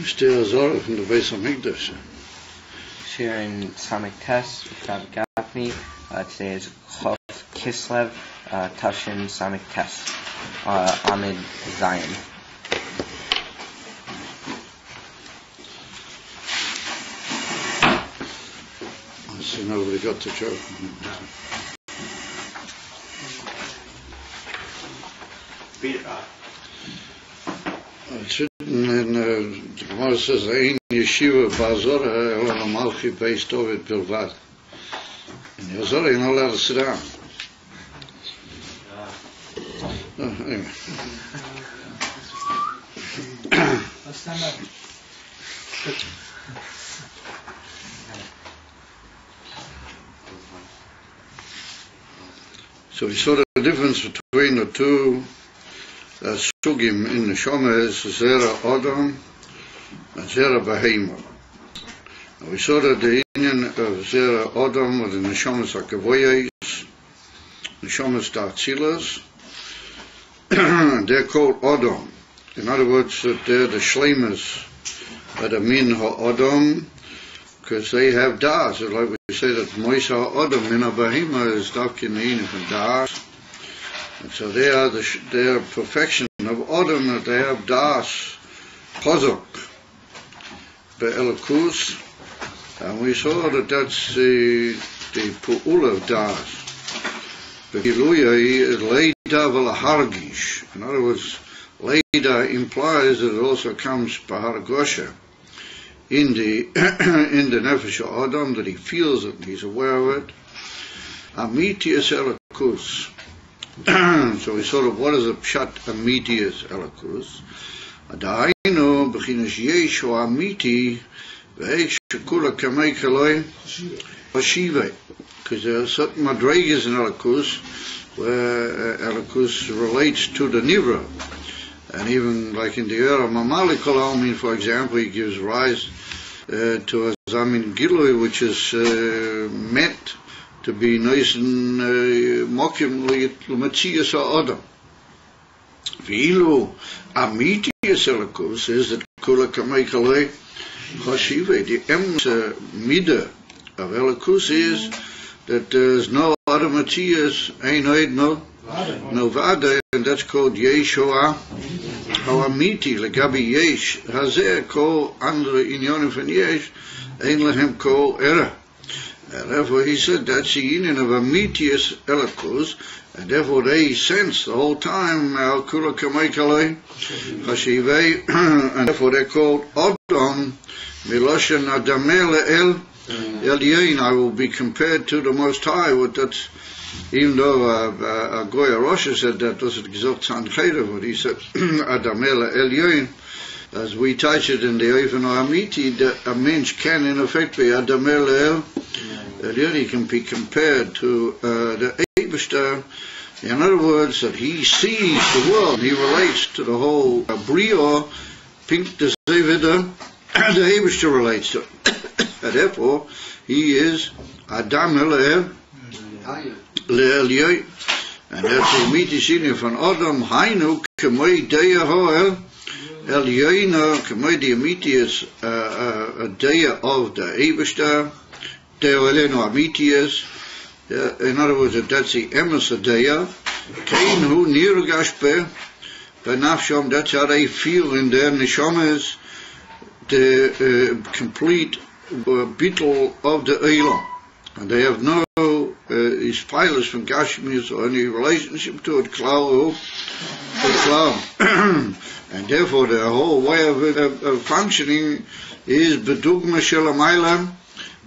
Stil Azor from the base of Mikdash. Here in Samech Tes with Rabbi Gafni. Today is Kislev, Tashin Samech Tes, Amid Zion. So nobody got the joke. Beat it up. It's written in the Gemara says, "Ein yeshiva ba'azorah ela malchi beis David bilvad." In the Azorah, you're not allowed to sit down. Anyway. Let's stand up. So we saw the difference between the two sugim in the Shoma is Zera Adam and Zera Behema. We saw that the union of Zera Adam with the Neshamas HaKavoyes, Neshamas Ta'atzilas, they're called Adam. In other words, that they're the Shlemas of the Min HaAdam, because they have Das. It's like we say that Moisa HaAdam, Min HaBehema, is Davkin the union from Das. And so they are their perfection of Adam, that they have Das, Chazak, Be'elakus, and we saw that that's the Pu'ula of Das. Be'giluya is Leida V'lahargish. In other words, Leida implies that it also comes B'hargosha in the Nefesh Adam, that he feels it, he's aware of it. Amitius Elakus. So we sort of, what is a pshat amitius elakus? Adainu b'chinas yeshu amiti v'eich shekula kamei kaloi hashive. Because there are certain madregas in elakus where elakus relates to the nivra, and even like in the era mamali kol, for example, he gives rise to a zamin gilui, which is meant to be nice and mokim l'matzias ha'adam. V'ilu amitius elakus is that kula kamei kalei hashive. The emes midah of elakus is that there's no other matzias, ein oid no vada, and that's called yesh ha'amiti. Legabi yesh hazeh kol andre inyonim von yesh ein lehem kol era. And therefore he said that's the union of amitius elakus, and therefore they sense the whole time kula kamei kalei hashivei, and therefore they're called Adam miloshen adameh el elyein. I will be compared to the Most High. With that, even though Goya Rosh said that was it gesagt Sancheda, but he said adameh elyein. As we touch it in the Oifen or Amiti, a mensch can in effect be Adamel El, he can be compared to the Eibishter. In other words, that he sees the world, he relates to the whole Brio, Pink the Zevida, the Eibishter relates to it. And therefore, he is Adamel El, and that's the Amiti Sini von Adam, Hainu, Kemei Deya Hoel, Elyoina, Kamedi Amitius, a day of the Eibishter, Deoleno Amitius. In other words, that's the emes a day. Kain hu nirgashpe, benafsham, that's how they feel in their neshamas, the complete bittul of the Eilam. And they have no ispilus from Gashmius or any relationship to it, Klau. And therefore the whole way of functioning is bedugma shelamayla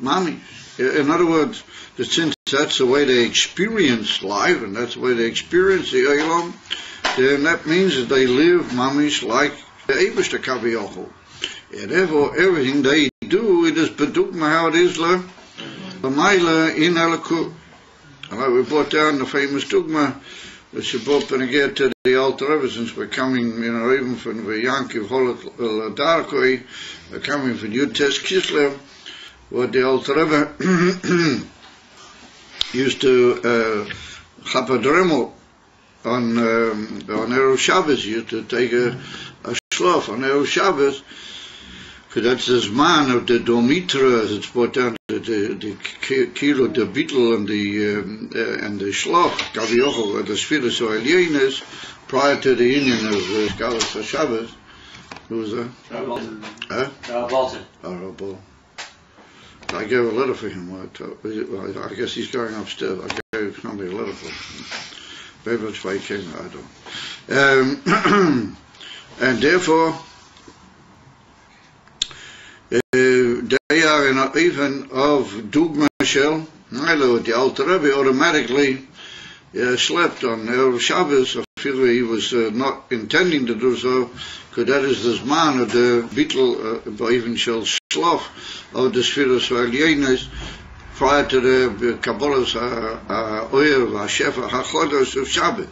mami. In other words, since that's the way they experience life, and that's the way they experience the Eilam, then that means that they live mamish like the Eibishter Kaviyachol. And therefore everything they do, it is bedugma how it is la mayla in Elakut. And we brought down the famous dugma, which is brought when get to the Alter Rebbe, since we're coming, even from the Yankiv Holot Darkoi, we're coming from Yud Tes Kislev, what the Alter Rebbe used to chapadremel on Erev Shabbos, used to take a shlof on Erev Shabbos, because that's the Zman of the Domitra, as it's brought down to the Kilo, the Beetle, and the Shloch, Kaviochel, the Spheres or Elienes, prior to the union of Galas Shabbos. Who was that? Rabal. I gave a letter for him. I guess he's going upstairs. I gave somebody a letter for him. Maybe that's why he came, I don't. And therefore, they are in an even of Dugma Shel, the Alter Rebbe automatically slept on Erev Shabbos. I feel he was not intending to do so, because that is the Zman of the Bittel, even Shel Shloch, of the Spheres V'Alyenes, prior to the Kabbalah's Oyer V'Shefa HaChodos of Shabbos.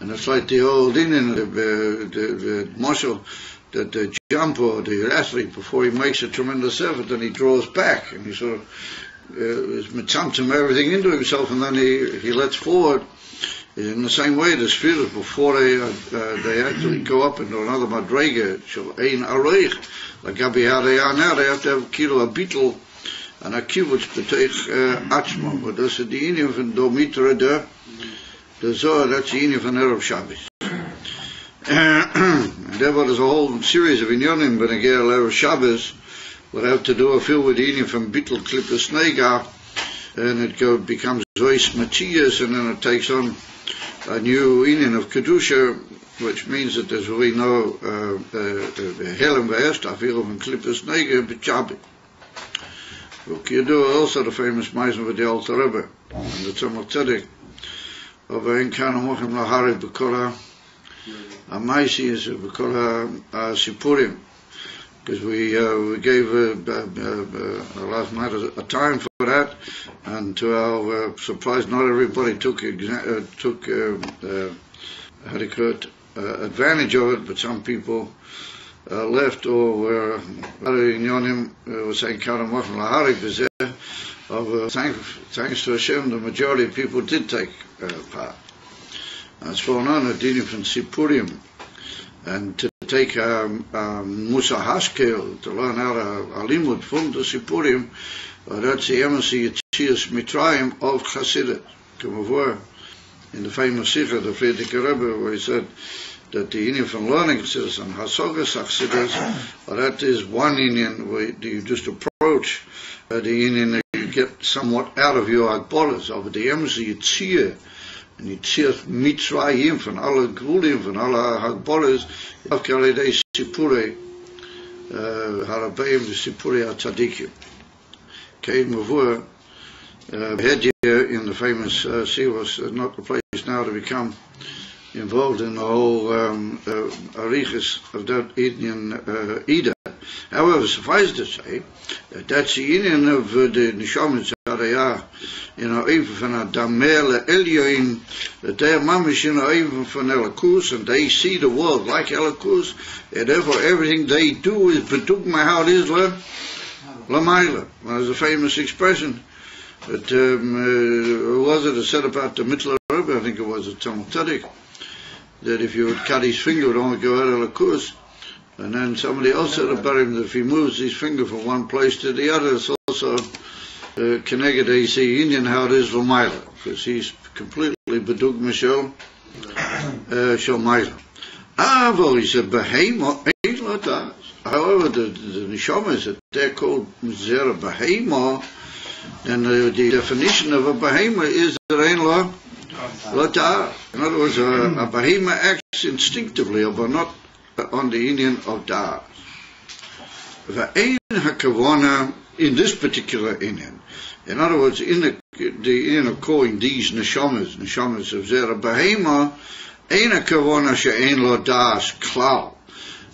And it's like the old Indian, the Moshel, that the jumper, the athlete, before he makes a tremendous effort, then he draws back, and he sort of is mitzamtzim everything into himself, and then he lets forward. In the same way, the spheres, before they actually go up into another madrega, shall ein aroich, like Gabi how they are now, they have to have kilo a beetle and a kibbutz b'teich atzma. But that's the inyan from Domitra there. The Zohar, that's the inyan from Erev Shabbos. And therefore there's a whole series of inyanim, but again, Erev Shabbos would have to do a fill with the inyan from Bittel Klippus Nega, and it becomes Zois Matthias, and then it takes on a new inyan of Kedusha, which means that there's really no Helem Ve'estaf, Helem Klippus Nega, B'Shabbat. You do also the famous Meisen with the Alter Rebbe, and the Samech Tes, of Ein Kana Mochem Lahari B'Kol HaMaisi is B'Kol HaSipurim, because we gave last night a time for that, and to our surprise, not everybody took advantage of it, but some people left or were saying thanks to Hashem, the majority of people did take part. And it's for on a dinim from Sipurim, and to take Musa Haskel, to learn how to limud from the Sipurim, that's the embassy Yetzias Mitzrayim of Chassidut. In the famous Sikha, the Frierdiker Rebbe, where he said that the Indian from learning Chassidus and Hasogas Chassidus, that is one Indian where you just approach the Indian that you get somewhat out of your Agbolas, over the embassy Yetzir, and Yetzias Mitzrayim von alle Grulim, von alle Hagbolas, Afkale de Sipure, Harabayim de Sipure HaTzadikim. Kein Mavur, Hedje in the famous sea was not the place now to become involved in the whole arichas of that Indian Ida. However, suffice to say, that's the Indian of the Nishamas Arayah, even from a Damel Elyoin, that they are mamish, even from Elakus, and they see the world like Elakus, and therefore everything they do is bedugma how it is Lamaila. There's a famous expression that was it said about the Mittler Rebbe, I think it was a Samech Tes, that if you would cut his finger, it would only go out of the kuz. And then somebody else said about him that if he moves his finger from one place to the other, it's also connected to see Indian how it is Lamaila, because he's completely bedug Michel Maila. Well, he said, Behemo ain't like that. However, the Nishamas, that they're called Zera Behemo, and the definition of a Behema is that ain't Lata. In other words, a Behema acts instinctively, but not on the Indian of Das. V'ein hakavona in this particular Indian. In other words, in the Indian of calling these neshamas of Zera Behema, ein hakavona she'ein lo das klal.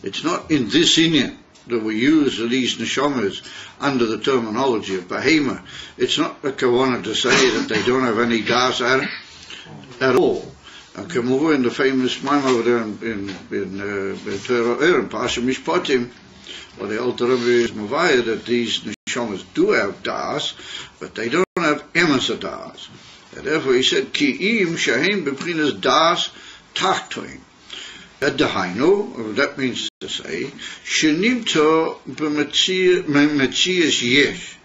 It's not in this Indian that we use these neshamas under the terminology of Behema. It's not a kavana to say that they don't have any das at all. And come over in the famous mime over there in Torah Pasha Mishpatim, or the Alter Rebbe is Mavaya, that these neshamas do have das, but they don't have emes das. And therefore he said, Ki'im shahem beprinas das tachtoin. Dahainu, that means to say, Shenimto b'metzias yesh.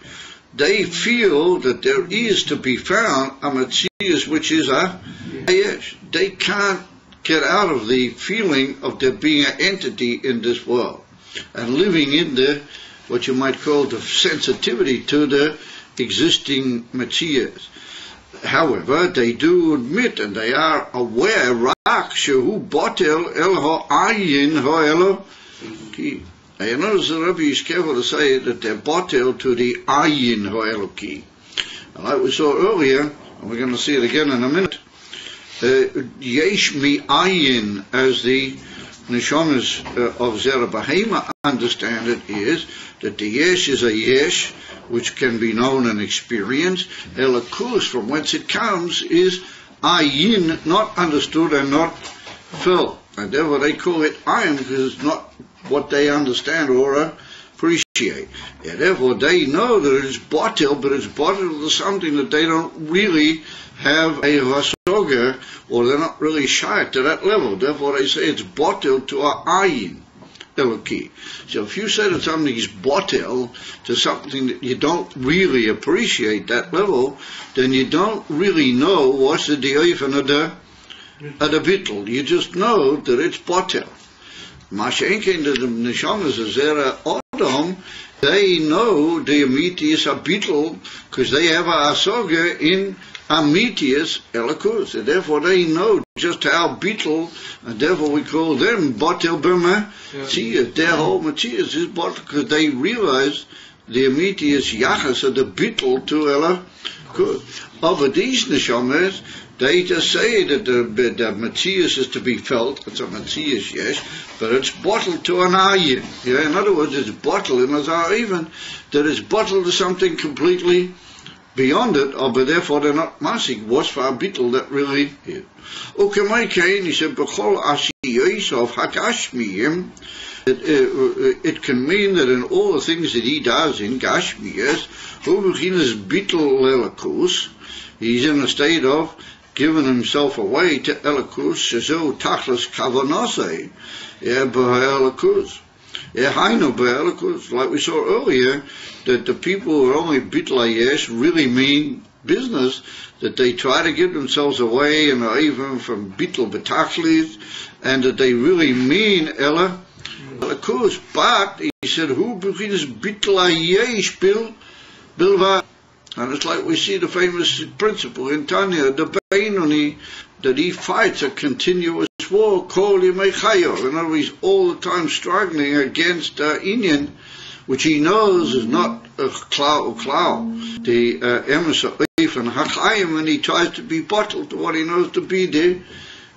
They feel that there is to be found a metzias which is a yesh. They can't get out of the feeling of there being an entity in this world and living in the, what you might call the sensitivity to the existing metzias. However, they do admit and they are aware, Rak shehu botel el ha'ayin ha'eloki. Now you notice the Rebbe is careful to say that they're botel to the ayin ha'eloki. Like we saw earlier, and we're going to see it again in a minute, yesh mi ayin, as the Neshamas of Zera Bahema understand it, is that the yesh is a yesh which can be known and experienced. Elakus, from whence it comes, is ayin, not understood and not felt. And therefore they call it ayin because it's not what they understand or appreciate. And therefore they know that it is botil, but it's botil to something that they don't really have a hasoga, or they're not really shy to that level. Therefore they say it's botil to a ayin. Eloki. So if you say that something is botel to something that you don't really appreciate that level, then you don't really know what's the diofen of the bittel. You just know that it's botel. Mashenkin, the neshamas of Zera Odom, they know the amitius a bittel because they have a asoga in amitius elakus. And therefore they know just how bittel, and therefore we call them botel b'ma. See, their whole Matthias is botel because they realize the amitius yachas of the bittel to elakus. Over these neshamas, they just say that the Matthias is to be felt. It's a Matthias, yes, but it's bottled to an ayin. Yeah, in other words, it's bottled in a even that it's bottled to something completely beyond it, but therefore they're not masik. What's for a bittel that really is? Ukemay Kain, he said, b'chol asiyos of hakashmiyim. It can mean that in all the things that he does in Gashmiyas, hu b'chinas bittel lelakus, he's in a state of giving himself away to elakus, shezo tachlas kavanasei, b'elakus. Like we saw earlier, that the people who are only bitlayesh really mean business, that they try to give themselves away and are even from bitl betachlis, and that they really mean elakus. But he said, who begins bitlayesh bilva? And it's like we see the famous principle in Tanya, the Beinoni, that he fights a continuous war, kol yemei chayo. In other words, all the time struggling against Inyan, which he knows is not a klau, the emes of and hachayim, and he tries to be bottled to what he knows to be the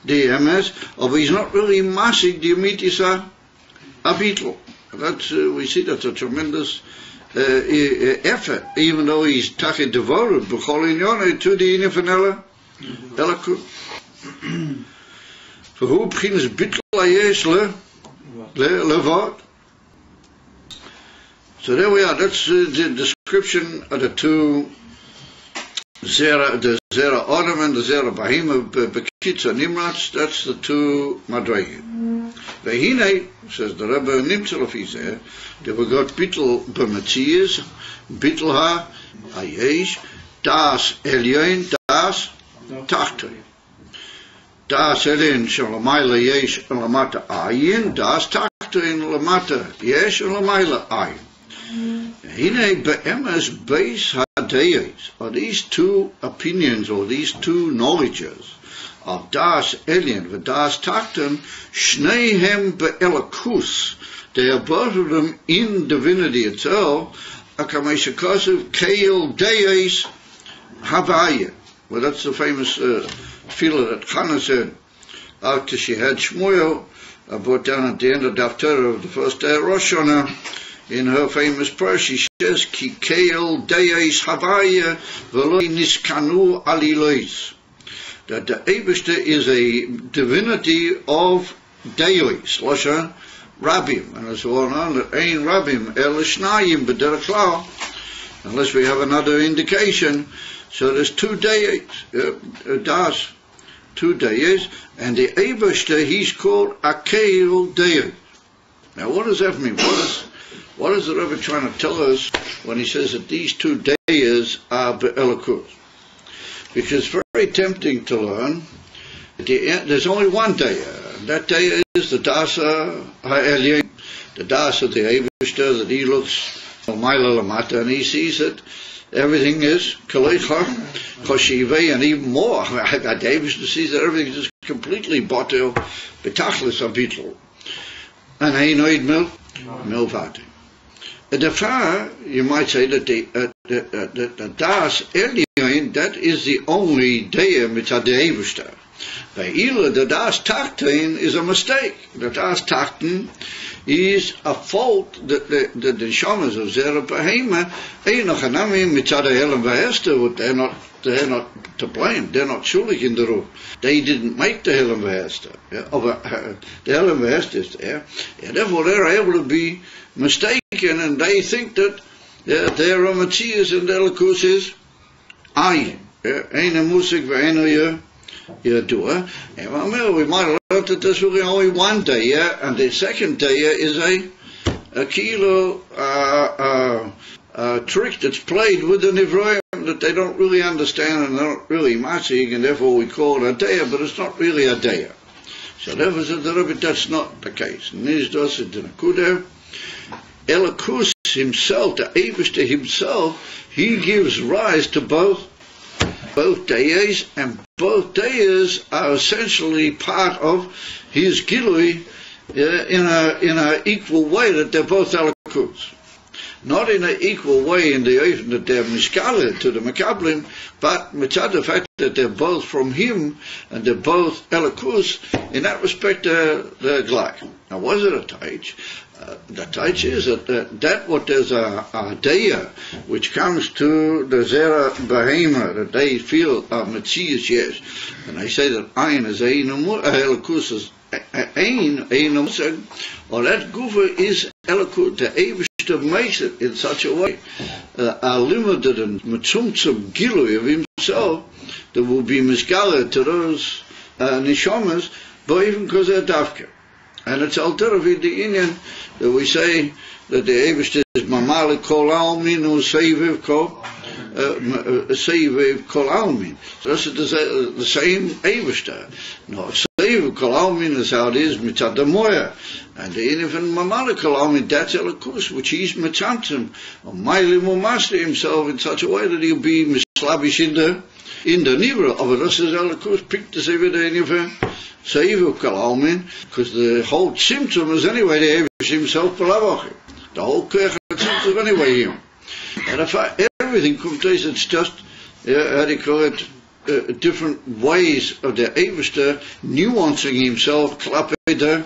emes, but he's not really masig the amitis abitl. That's we see that's a tremendous effort, even though he's taki devoted b'chol inyone to the infinite elakut. So who begins bitl ayesh levad? So there we are. That's the description of the two Zera, the Zera Odom and the Zera Bahima Bekitza Nimrats. That's the two Madrigim. Vehine, says the Rebbe Nimtzalafizeh, they were got bitl b'metzias, bitl ha ayesh, das elyon, das tachtoy. Das elyon shalamayla yesh lamata ayin, das tachtoy lamata yesh lamayla ayin. Hine be'emes beis hadeyes are these two opinions or these two knowledges of das elyon and das tachton, shneihem be'elakus. They are both of them in divinity itself. Akameshakasu keil deyes havaya. Well, that's the famous tefillah that Hannah said after she had Shmuel brought down at the end of Daftar of the first day of Rosh Hashanah. In her famous prayer, she says, Ki keil deyes havaya v'lo niskanu alilois. That the Eibishter is a divinity of deis, Losha Rabim, and as well known that Ein Rabim El Shnayim B'derech Klau, unless we have another indication. So there's two deis, das 2 days, and the Eibishter, he's called Akeil Deir. Now, what does that mean? What is the Rebbe trying to tell us when he says that these 2 days are Be'elakus? Because it's very tempting to learn that there's only one day. That day is the Dasa Ha'elyon, the Dasa of the Eibishter, that he looks Maila Lamata, and he sees that everything is Kalecha, Choshive, and even more. The Eibishter sees that everything is just completely Botel, Betachlis Abitl. And Einoid Milvati. The far, you might say that the Das Elyon, that is the only day mitzad the Eibishter. By Ila, the Das Takten is a mistake. The Das Takten is a fault that the Neshamas of Zera Behema, Einochanami mitzad the Elam Vahester, they're not to blame. They're not shulik in the room. They didn't make the Elam Vahester. The Elam Vahester is there. And therefore they're able to be mistaken, and they think that their Matthias and their Lakus is Ayin. Eina Musik Ve'ena Yadua. And we might have learned that there's really only one day, and the second day is a kilo trick that's played with the Nivroim that they don't really understand and they're not really matzig, and therefore we call it a day, but it's not really a day. So therefore said the Rebbe, that's not the case. Niz does it in a kuder. Elakus himself, the Eibishter himself, he gives rise to both days, and both days are essentially part of his gilui in a equal way, that they're both Elakus. Not in an equal way in the Eifn that they're Mishkale to the Makablim, but mitzad the fact that they're both from him and they're both Elakus, in that respect they're Glak. Now, was it a Taich? The Taich is that what there's a Deya which comes to the Zera Behema, that they feel a Metzias, yes. And they say that Ein is Elakus is Ein Musag, or that Gufa is Elakus, the Eibishter makes it in such a way, a limited and Metzumtzum Gilui of himself, that will be Mizgala to those Nishamas, but even because they're Dafka. And it's alternative the Indian that we say that the Eibishter is Mamalik Kol Almin or Seiviv Kol Almin. So that's the same Eibishter. No, Seiviv Kol Almin is how it is Mitzad Moya. And the Indian Mamalik Kol Almin, that's Elakus, which he's Mitzantzim, or Mailim Umasli himself in such a way that he'll be Mislabish in the Nivra of it. This is Elakus, picked the Seiviv Seivu Kol Almin, because the whole symptom is anyway the Eivish himself Palavachim. The whole Kirch symptom is anyway him. And if everything comes to it's just, how do you call it, different ways of the Eivishter nuancing himself, the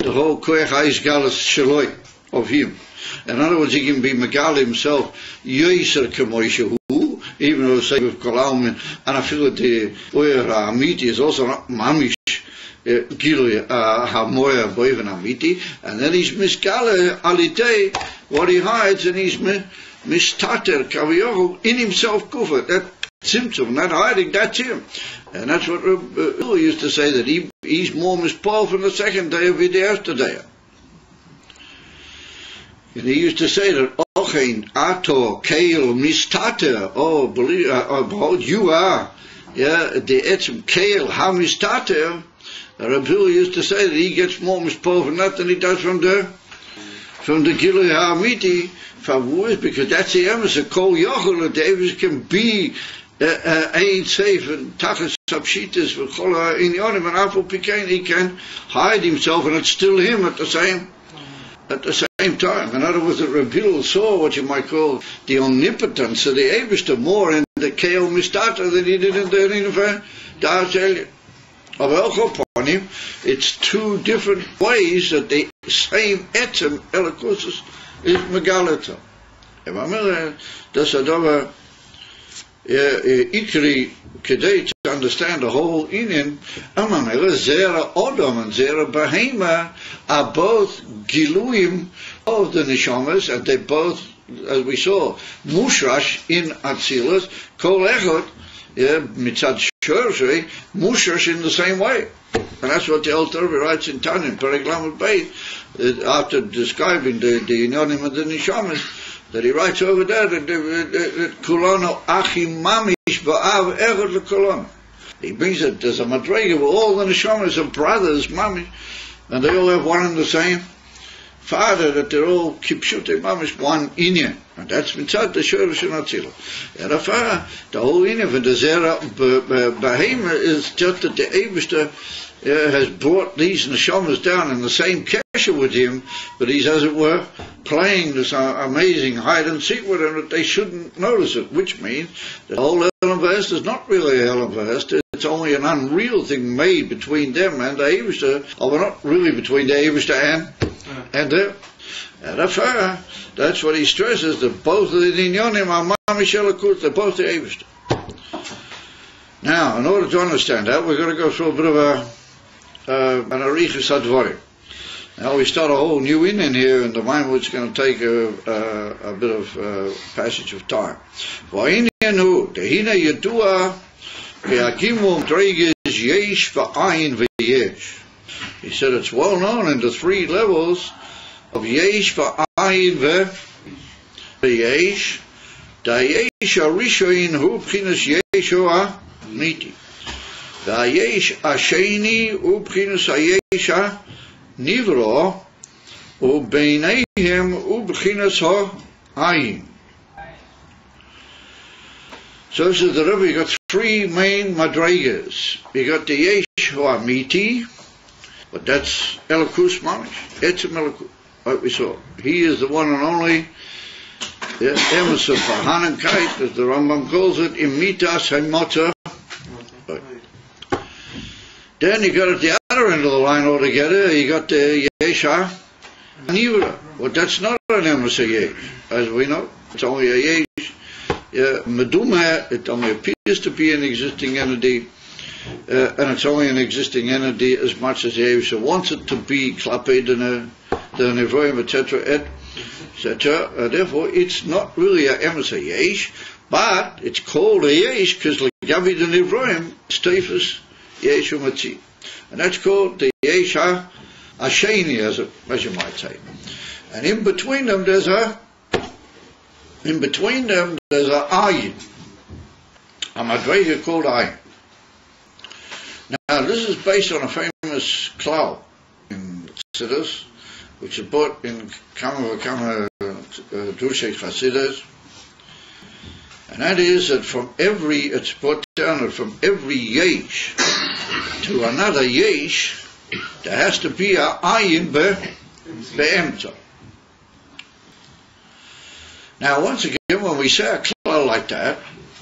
whole Kirch Eisgalas Shaloi of him. In other words, he can be Megal himself, Yeser Kamoisha, even though Seivu Kol Almin, and I feel that the Oyer Amiti is also not Mamish. Gilui Hamoya Boivan Amiti, and then he's Miskale Alite, what he hides, and he's Mistater Kaviyohu in himself Kufa. That symptom, that hiding, that's him. And that's what Rabbi used to say, that he's more Mispal from the second day of the yesterday. And he used to say that Ochein Ato Kail Mistater, oh, believe, you are, the Etzim Kail Hamistater. Rabbi used to say that he gets more mispol from that than he does from the Gilui HaAmiti, because that's the emes, a Kol Yochel, that David can be Ein Seif and Tachas Sapshitas for Chol HaInyonim, and Afal Pikain, he can hide himself, and it's still him at the same time. In other words, that Rabbi saw what you might call the omnipotence of the Eibishter more in the Keil Mistata than he did in the Nineveh Das Elyon. Of upon him, it's 2 different ways that the same etzem Elakus is Megalata. If I'm that's a ikri kedei to understand the whole Indian. Zera Odom and Zera Behema are both Giluim of the Neshamas, and they both, as we saw, Mushrash in Atzilus, Kol Echot, mitzad Shorshei, Mushash in the same way. And that's what the Alter Rebbe writes in Tanya, in Perek Lamed Beit, after describing the Inyonim and the Nishamas, that he writes over there that Kulano Achim Mamish Ba'av Echad LeKulano. He brings it, there's a Madrega where all the Nishamas are brothers, Mamish, and they all have one and the same Father, that they're all Kipshute Mamish, one Inyan. And that's Mitzad the Shorish and Atzila. Therefore, the whole Inyan for the Zera Bahema is just that the Eibishter has brought these Neshamas down in the same kesher with him, but he's, as it were, playing this amazing hide and seek with them that they shouldn't notice it, which means that the whole Elam V'Est is not really a Elam V'Est, it's only an unreal thing made between them and the Eibishter, or not really between the Eibishter and them. And that's what he stresses, that both of the Inyonim are Mamish Elikut, they're both the Eibishter. Now, in order to understand that, we're going to go through a bit of an Arichas HaDvarim. Now we start a whole new inyan here, and the Maimon's going to take a bit of passage of time. V'inyan tehina yedua ke'akimu m'dreiges yesh v'ayin v'yesh. He said it's well known in the three levels of yesh v'ayin v'yesh. Da yesh harishoin hu b'chinas yesh ha'miti. Da yesh hasheni hu b'chinas hayesh ha'nivro hu b'neihem hu b'chinas ha'ayin. So this is the Rebbe, you got three main madregas. You got the yesh ha'miti, but that's Elikus Mamish, Etzem Elikus, like we saw. He is the one and only Emes of Hanankait, as the Rambam calls it, Imitas Haimota. Then you got at the other end of the line altogether, you got the Yesha Nivra. Well, that's not an Emes of Yesh, as we know. It's only a Yesh. Meduma, it only appears to be an existing entity. And it's only an existing entity as much as the Eivsha wants it to be, Klape, the Nevoim, etc., etc. Therefore, it's not really a Emes Yesh, but it's called a Yesh because Gavi the Nevoim, Stefus Yesh Umatzi. And that's called the Yesh Hasheni, as you might say. And in between them, there's a Ayin, a Madrega called Ayin. Now, this is based on a famous cloud in Chassidus, which is brought in Kama Drushei Chassidus, and that is that it's brought down that from every Yesh to another Yesh, there has to be a Ayin be'emta. Now, once again, when we say a cloud like that,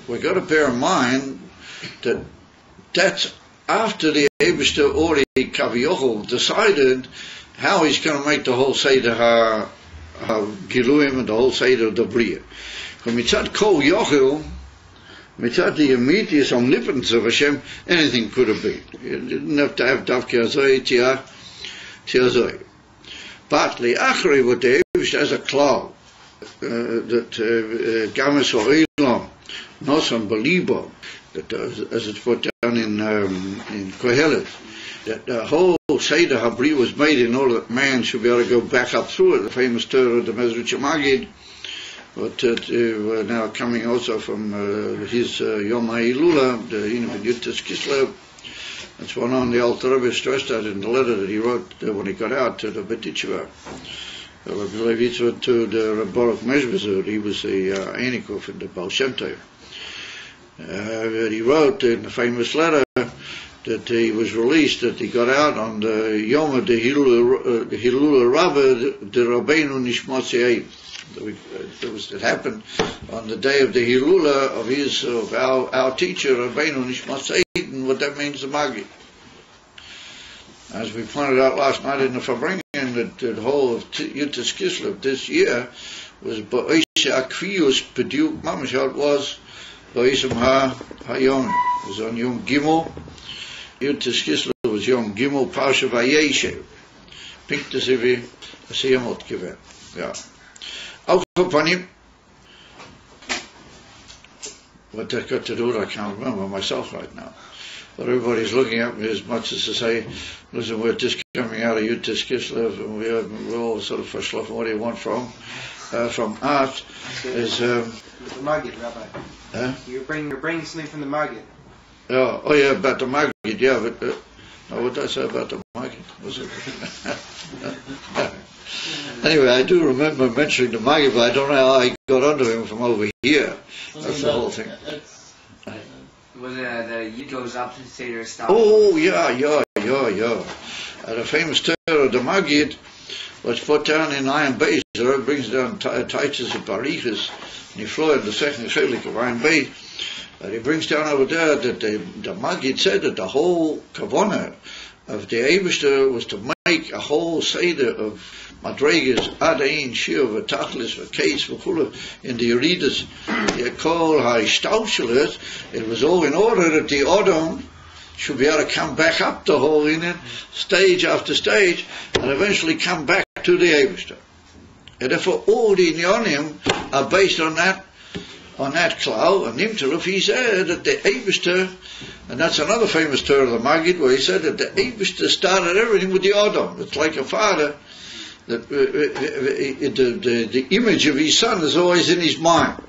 we've got to bear in mind that that's after the Eibishter already Kaviyochel decided how he's going to make the whole Seder HaGiluim and the whole Seder of the Bria. From Mitzad Kol Yochel, Mitzad the immediate omnipotence of Hashem, anything could have been. You didn't have to have Davki Azoi, Tiazoi. But Li'achri, what the Eibishter has a cloud, that Games Ha'olam, Nosam Belibo, that as it's put down in Kohelet, that the whole Seder HaBri was made in order that man should be able to go back up through it. The famous Torah of the Mezrich Magid, but now coming also from his Yom HaIlula, the Yutas Kislev. That's one on the Alter Rebbe stressed that in the letter that he wrote when he got out to the Betichva. To the Baruch Meshbezur, he was the Einikov in the Baal Shem Tov. He wrote in the famous letter that he was released, that he got out on the Yom of the Hilula Rabbah, the Rabbeinu Nishmat. It happened on the day of the Hilula of our teacher, Rabbeinu Nishmat, and what that means, the Magi. As we pointed out last night in the Fabringen, that the whole of Yutas Kislev this year was Ba'isha Akvius B'diuk Mamash, how it was Ba'isam HaYom. It was on Yom Gimel. Yutas Kislev was Yom Gimel Parsha Vayeshev. Pink the Sivi Asiyamot Kiver. Yeah. Auf Panim. What that got to do with, I can't remember myself right now. But everybody's looking at me as much as to say, listen, we're just coming out of Kislev, and we're all sort of verschlafen. What do you want from art? Is the Maggid, Rabbi. Huh? You're bringing something from the Maggid. Oh yeah, about the Maggid, yeah, but what did I say about the Maggid? Was it? Anyway, I do remember mentioning the Maggid, but I don't know how I got onto him from over here. That's the whole thing. Was it the Yid goes up to the Seder stop? Oh, yeah. The famous Torah of the Maggid was put down in Iron Bay. So it brings down Titus and Parichas, and he flew in the second chelik of Iron Bay. And he brings down over there that the Maggid said that the whole kavanah of the Eibishter was to make a whole Seder of Madregas, Adain, Shir, V'Tachlis, V'Keis, V'Chula, in the Yeridas, Yekol HaIshtaushlet. It was all in order that the Odom should be able to come back up the whole in it, stage after stage, and eventually come back to the Eibishter. And therefore all the Inyonim are based on that cloud, and Nimteluf, he said that the Eibishter, and that's another famous Torah of the Maggid, where he said that the Eibishter started everything with the Odom. It's like a father, that the image of his son is always in his mind.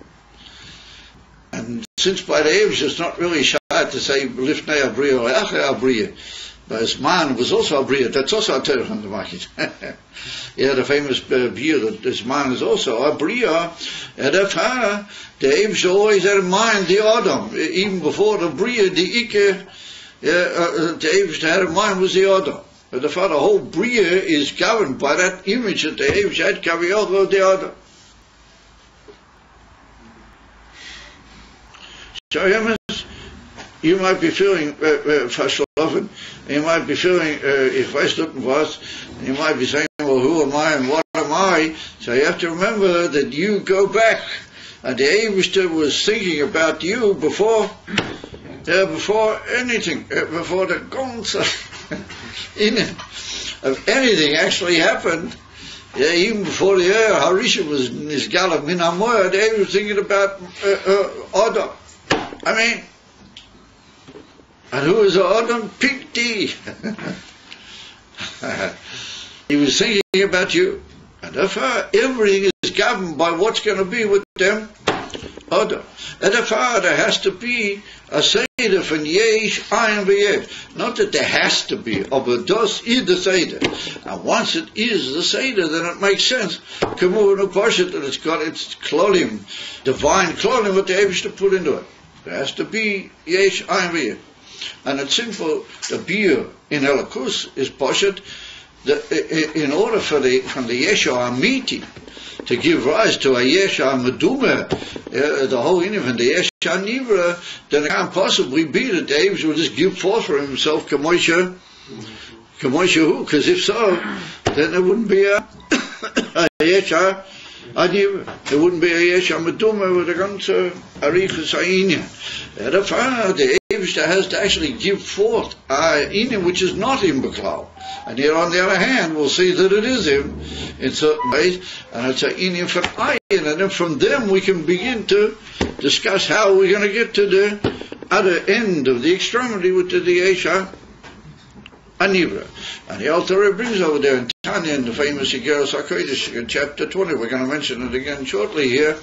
And since by the Eibishter it's not really shy to say, Lifnei Abriya or Achei Abriya, but his man was also Abriya, that's also a Torah from the Maggid. He had a famous view that this man is also Abriya, and therefore the Eibishter always had in mind the Odom. Even before the Briya, the Ike, the Eibishter had in mind was the Odom. But the whole Briya is governed by that image that the Eibishter had coming out of the Odom. So you might be feeling verschlafen, you might be feeling, ich weiß nicht was, and you might be saying, well, who am I and what am I? So you have to remember that you go back, and the Eibishter was thinking about you before anything, before the guns of anything actually happened. Yeah, even before the Harisha was Nizgala Min HaMoya, they were thinking about Odom. I mean, and who is Odom? Pikti. He was thinking about you. And therefore, everything is governed by what's going to be with them. Odom. And therefore, there has to be a Seder from Yesh, Ayin, V'Yesh. Not that there has to be, but das is the Seder. And once it is the Seder, then it makes sense. Kamu and Upashat, that it's got its klolim, divine klolim, what the Eibishter put into it. There has to be Yesh, Ayin, V'Yesh. And it's simple, the beer in Elikus is Pashat, in order from the Yesha Amiti to give rise to a Yesha Meduma, the whole inyan of the Yesha Nivra, then it can't possibly be that the Eibishter will just give forth for himself Kamoisha Hu, because if so, then there wouldn't be a Yesha Nivra. There wouldn't be a Yesha Meduma with a ganze Arichas Ha'inyan. Therefore, the Eibishter has to actually give forth a inyan which is not in Beklal. And here on the other hand, we'll see that it is him in certain ways, and it's an inyan from Ayin, and then from them we can begin to discuss how we're going to get to the other end of the extremity with the Yesha Anivra. And the Alter Rebbe brings over there in Tanya, in the famous Igeros HaKodesh, in chapter 20, we're going to mention it again shortly here,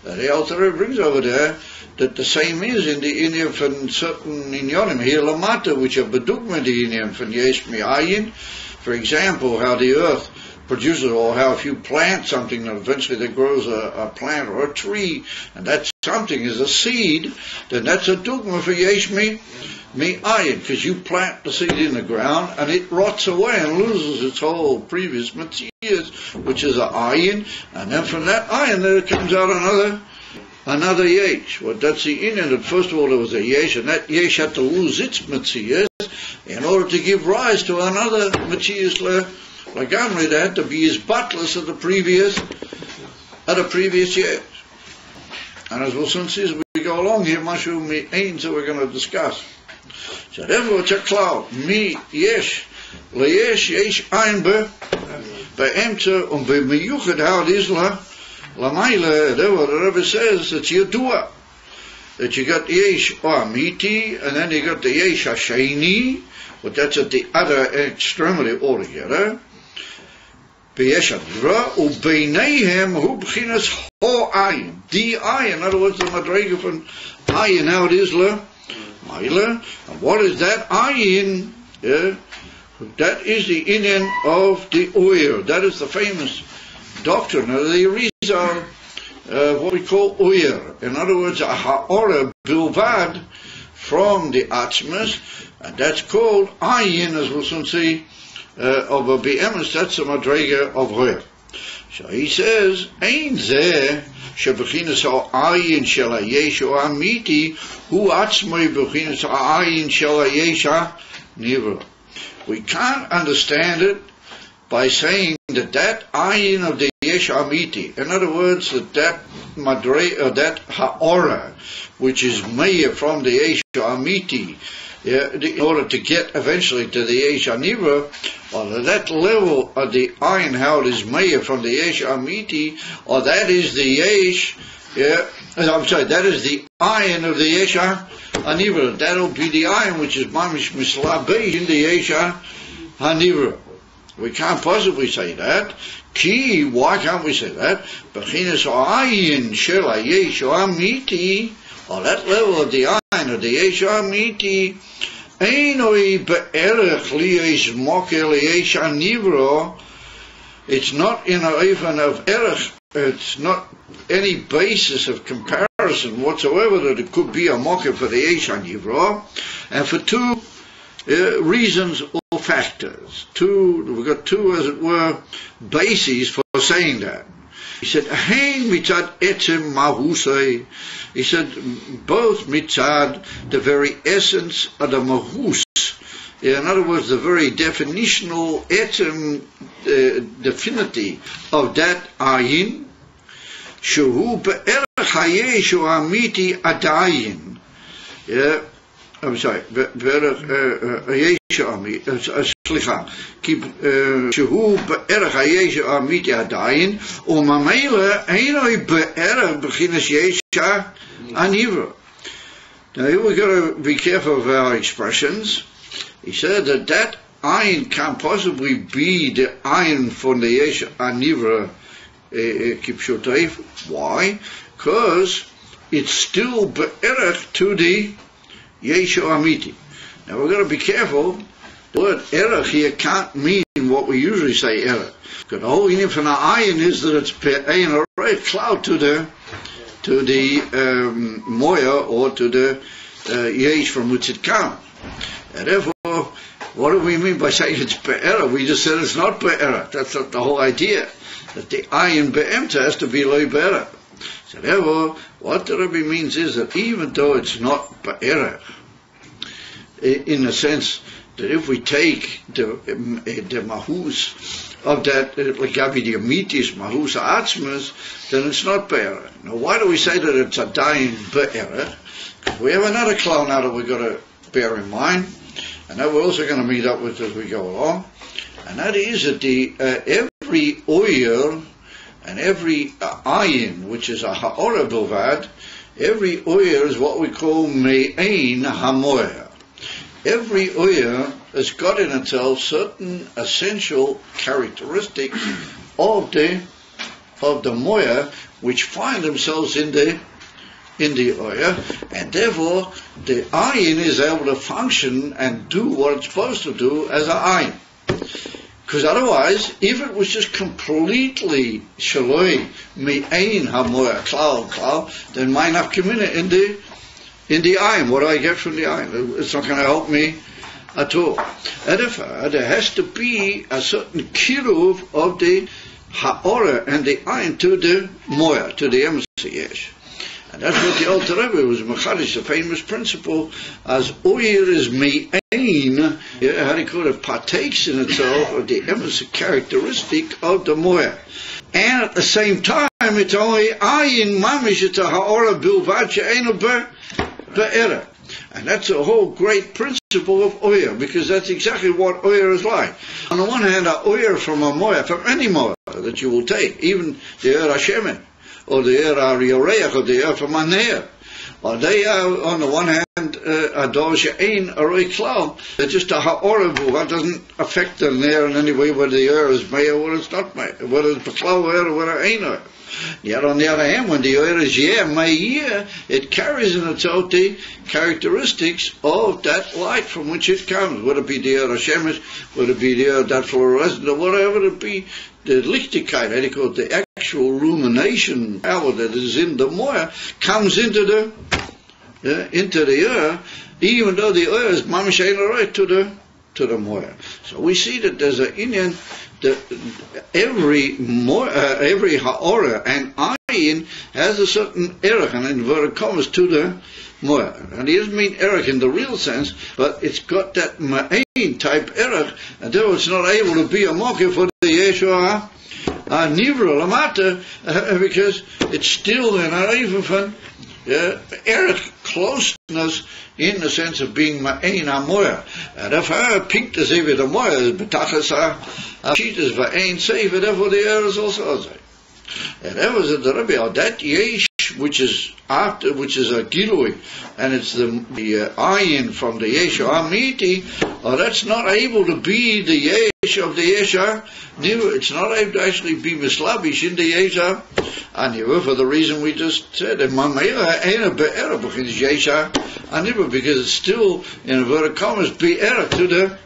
that the Alter Rebbe brings over there that the same is in the inyan from certain inyonim here lamata, which are bedugma the inyan from Yesh Mi'ayin. For example, how the earth produces, or how if you plant something, and eventually there grows a plant or a tree, and that something is a seed, then that's a dugma for Yesh Mi'ayin, because you plant the seed in the ground, and it rots away and loses its whole previous materials, which is an ayin, and then from that ayin there comes out another yesh. Well, that's the inyan that first of all there was a yesh, and that yesh had to lose its metzias in order to give rise to another metzias like Amri. There had to be his butlers of the previous yesh. And as we'll soon see as we go along here, Mashu Mi'ain, so we're going to discuss. So therefore it's a cloud. Mi yesh, leyesh, yesh ein be'emtze, und be'miyuchet how it is La Maila, the Rebbe says it's Yadua. that you got Yesh Amiti, and then you got the Yesh Hasheni, but that's at the other extremity altogether. Beyesh Anivra, Ubeineihem Hu B'chinas Ho Ayin. The Ayin, in other words, the Madrega from Ayin, how it is, Maila. And what is that Ayin? That is the Inyan of the Oyer. That is the famous doctrine of the Rizal, what we call Oyer. In other words, a Ha'ora Bilvad from the Atzmas, and that's called Ayin, as we'll soon see, of a Be'emes, that's the Madrega of Oyer. So he says, Ein zeh shebechinas ha'ayin shel ha'yesh ha'amiti hu atzmai bechinas ha'ayin shel ha'yesh ha'nivra. We can't understand it by saying that ayin of the yesh amiti, in other words, that that ha'ora, which is maya from the yesh amiti, in order to get eventually to the yesh anivra, or that level of the ayin, how it is maya from the yesh amiti, or that is the yesh, that is the ayin of the yesh hanivra. That'll be the ayin which is mamish mislabei in the yesh hanivra. We can't possibly say that. Ki, why can't we say that? Bechinas ayin shel hayesh amiti, or that level of the ayin of the yesh amiti, einoi be'erech liyesh mokel yesh hanivra. It's not in a even of erech. It's not any basis of comparison whatsoever that it could be a mocker for the yesh hanivra, and for two reasons or factors. We've got two, as it were, bases for saying that. He said, Hein mitzad etzem mahusay. He said, both mitzad, the very essence of the mahus. In other words, the very definitional etzem, definity of that ayin, shehu be'erech hayesh amiti adayin. I'm sorry, slicha. Shehu be'erech hayesh amiti adayin, umamela einoi be'erech b'chinas yesha anivra. Now here we've got to be careful of our expressions. He said that ayin can't possibly be the ayin from the yesh anivra kipshotay. Why? Because it's still be'erech to the Yeshu Amiti. Now we're going to be careful. The word erech here can't mean what we usually say erech. Because the whole meaning from the ayin is that it's pe'ayin or a cloud to the moya, or to the yesh from which it comes. And therefore, what do we mean by saying it's be'erech? We just said it's not be'erech. That's not the whole idea. That the ayin be'emta has to be loy be'erech. So therefore, what the Rebbe means is that even though it's not be'erech, in the sense that if we take the mahus of that, like the amitis mahus atzmas, then it's not be'erech. Now, why do we say that it's a dayin be'erech? Because we have another klal now that we've got to bear in mind, and that we're also going to meet up with as we go along, and that is that every oyer and every ayin, which is a ha'ora bilvad, every oyer is what we call me'ein hamoyer. Every oyer has got in itself certain essential characteristics of the moyer, which find themselves in the oyer, and therefore the ayin is able to function and do what it's supposed to do as an ayin. Because otherwise, if it was just completely shaloi me'ein hamoyer klal, then my nafkamina in the ayin. What do I get from the ayin? It's not going to help me at all. And therefore, there has to be a certain kiruv of the ha'ora and the ayin to the moya, to the emsiyesh. And that's what the Alter Rebbe was machadish, the famous principle, as oyer is me'ein, how do you call it, partakes in itself of the emes characteristic of the moyer. And at the same time, it's only ayin mamish, it's a ha'ora bilvad she'einu be'erech. And that's a whole great principle of oyer, because that's exactly what oyer is like. On the one hand, a oyer from a moyer, from any moyer that you will take, even the er hashemen, or the air yoreach, or the air from an air. Or they are, on the one hand, ador she'ein aroi klal. They're just a ha'ora buha, doesn't affect them there in any way whether the oil is mei or whether it's not mei, whether it's beklal or whether it ain't oil. Yet on the other hand, when the oil is mei, it carries in its own the characteristics of that light from which it comes, whether it be the oil of shemesh, whether it be the oil that fluorescent, or whatever it be, the lichtigkeit, how do you call it, the actual illumination power that is in the moya comes into the oil, even though the oil is mamish ein right to the moya. So we see that there's an inyan that every ha'ora and ayin has a certain erech, and inverted commas, to the moya. And he doesn't mean erech in the real sense, but it's got that ma'ain type erech, and therefore it's not able to be a mocker for the Yeshua Nivra Lamata, because it's still in an even erech closeness in the sense of being ma'ain amoya. And if I picked the sefer the moya, betachas cheetahs va'ain sefer, therefore the erech is also a. And that was the Rebbe, that yesh, which is a gilui, and it's the ayin from the yesh amiti, that's not able to be the yesh of the yesh. It's not able to actually be mislabish in the yesh aniva, for the reason we just said. Because it's still, in inverted commas, be'era to the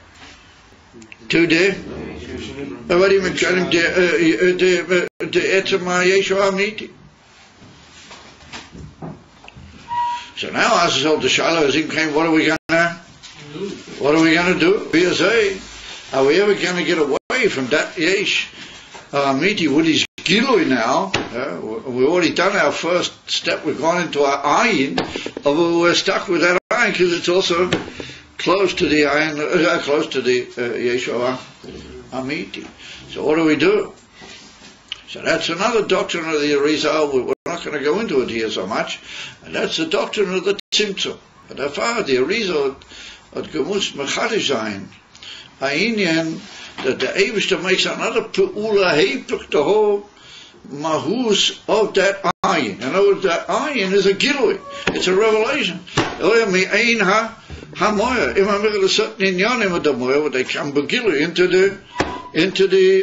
what do you mean? The etzema Yeshua Amiti. So now ask yourself the Shaila as came, what are we gonna do? We say, are we ever gonna get away from that Yesh Amiti with his Gilui now? We've already done our first step, we've gone into our Ayin, but we're stuck with that Ayin because it's also close to the Ayin, close to the Yeshua Amiti. So what do we do? So that's another doctrine of the Arizal. We're not going to go into it here so much. And that's the doctrine of the Tzimtzum. But the Arizal at Gemus Mechadish Zayin, Ainian, that the Eibishter makes another Pe'ula Heipuk, the whole Mahus of that Ayin. In other words, that Ayin is a Gilui. It's a revelation. Ha-moya. If I'm making a certain inyanim of the moya, where they come begilui into the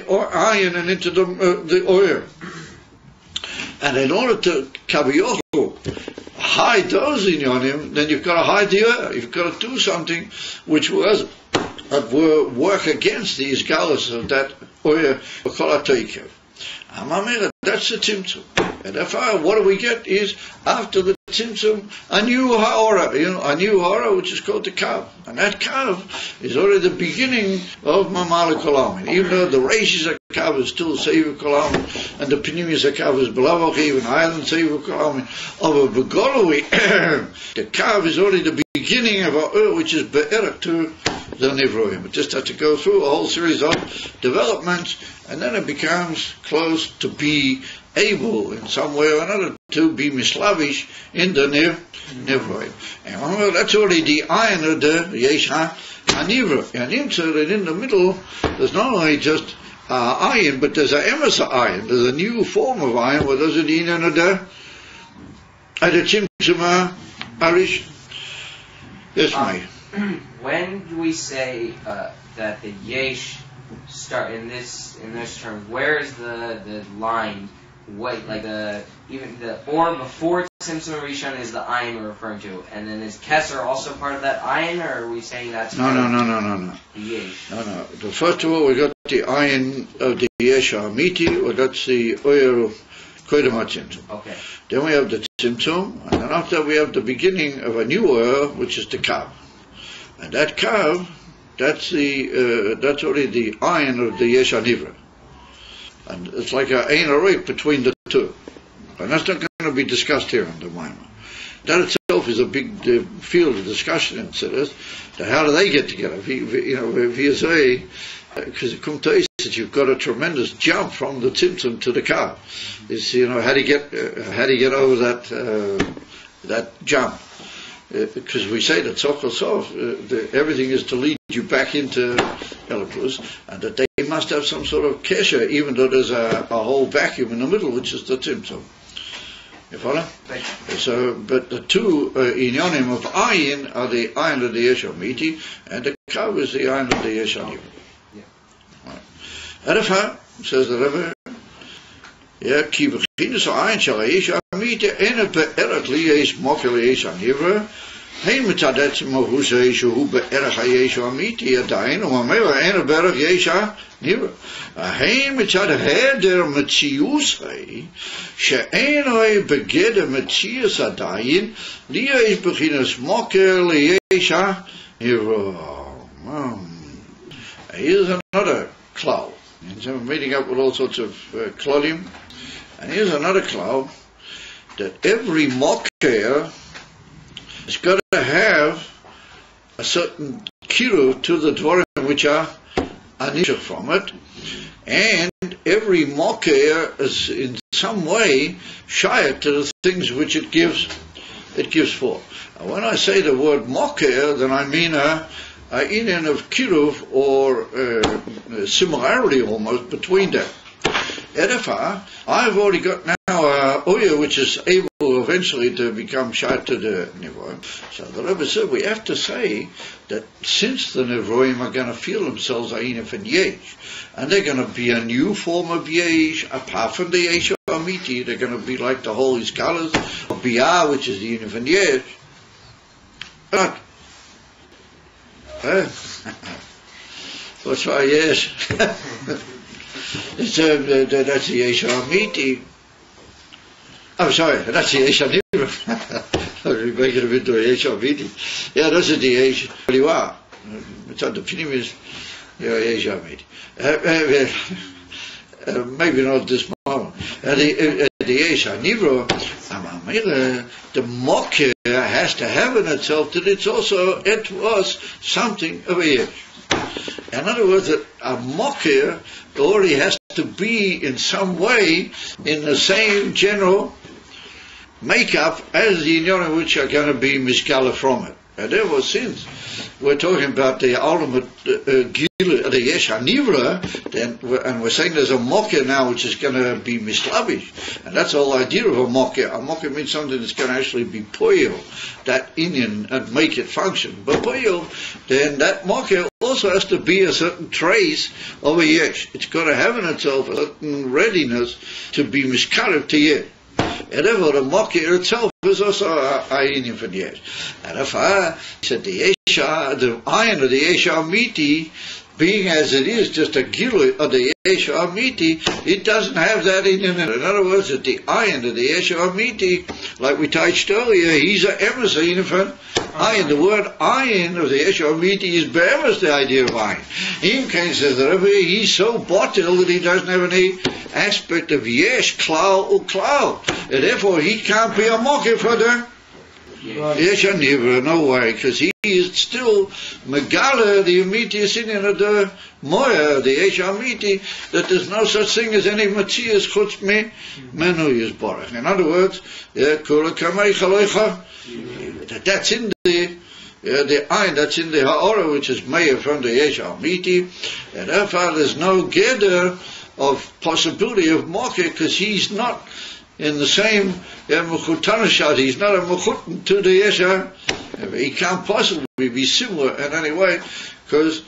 ayin and into the oil. And in order to kaviyochu hide those inyanim, then you've got to hide the oil. You've got to do something which will work against these galus of that oil. That's the Tzimtzum. And therefore, what do we get is, after the Tzimtzum, a new ha'ora, a new ha'ora which is called the Kav. And that Kav is already the beginning of Mamala Kolam. Even though the Reishis of Kav is still Sefer Kolam, and the Pnimis of Kav is Belavach, even higher than Sefer Kolam, of a Begolui, the Kav is already the beginning of a which is Be'erach to the Nivroim. It just has to go through a whole series of developments, and then it becomes close to be able in some way or another to be mislavish in the Nivroim. And remember, that's already the iron of the Yesh HaNivra. And in the middle, there's not only just iron, but there's an emesa iron. There's a new form of iron where there's an iron of the Tzimtzum Arish. Yes, mate. When do we say that the yesh start in this term? Where is the line? What, like even the or before Tzimtzum Rishon is the ayin we're referring to, and then is Keser also part of that ayin, or are we saying that's no. The yesh? No. The first of all, we got the ayin of the yesh amiti, or that's the oyer koydem Tzimtzum. Okay. Then we have the Tzimtzum, and then after we have the beginning of a new oyer, which is the kav. And that kav, that's already the ayin of the yesh hanivra. And it's like an ein arayk between the two. And that's not going to be discussed here in the Maimon. That itself is a big field of discussion in Tzidus. How do they get together? If you say, because it comes to us that you've got a tremendous jump from the Tzimtzum to the Kav. It's, how do you get over that jump? Because we say that everything is to lead you back into Elikus, and that they must have some sort of kesher, even though there's a whole vacuum in the middle, which is the Tzimtzum. You follow? Right. So, but the two inyonim of ayin are the ayin of the yesh amiti, and the kav is the ayin of the yesh anivra. Yeah. Erefa, says the Rebbe, yeah, ki b'chinas ayin shel yesh amiti ena be'erach li yesh mokel yesh anivra. Hein מצד עצם הוא זה שהוא בערך היש האמיתי עדיין, הוא אומר אין בערך יש הנברא. hein מצד היעדר מציאוס היא, שאין הוא בגדר מציאוס עדיין, לי יש בחינס מוקר ליש הנברא. Here's another cloud. And so I'm meeting up with all sorts of klolim. And here's another cloud, that every mocker it's got to have a certain kiruv to the dvarim which are anishach from it, and every moker is in some way shayat to the things which it gives forth. And when I say the word moker, then I mean a inyan of kiruv or similarity almost between them. Edefa, I've already got now a oya which is able eventually to become shayat to the nevoim. So the Rebbe said we have to say that since the nevoim are going to feel themselves ainif and yesh, and they're going to be a new form of yesh apart from the yesh amiti, they're going to be like the holy scholars of biyah, which is the ainif and yesh. But what's why yesh? That's the yesh amiti. I'm sorry, that's the yesh anivra. I'm making it into a yesh amiti. Yeah, that's the yesh aliwa. It's on the pnim is yesh amiti. Maybe not this moment. The yesh anivra, the mocker has to have in itself that it's also, it was something of a yesh. In other words, that a mocker already has to be in some way in the same general makeup as the inyonim which are going to be miskala from it. And therefore, since we're talking about the ultimate the yesh hanivra, and we're saying there's a mocker now which is going to be mislavish, and that's the whole idea of a mocker. A mocker means something that's going to actually be poil, that inyan, and make it function. But poil, then that mocker also has to be a certain trace of a yesh. It's got to have in itself a certain readiness to be miskarev to yesh. And therefore the mocker itself is also a inyan for yesh. And if I said the iron of the yesh amiti, being as it is just a gilui of the yesh amiti, it doesn't have that in it. In other words, that the iron of the yesh amiti, like we touched earlier, he's a emes for iron. The word iron of the yesh amiti is be'emes the idea of iron. Imkain says the Rebbe, he's so bottled that he doesn't have any aspect of yesh, klal, or klal. And therefore he can't be a mocker for the yesh anivra, no way, because he is still megala, the amiti inyan of the moya, the yesh amiti, that there's no such thing as any matzias chutz me menu yisborach. In other words, kula kamei chaloicha, that's in the ayin, that's in the ha'ora, which is meya from the yesh amiti, and therefore there's no gather of possibility of mocker, because he's not in the same mechutanashad, he's not a mechutan to the yesha. He can't possibly be similar in any way, because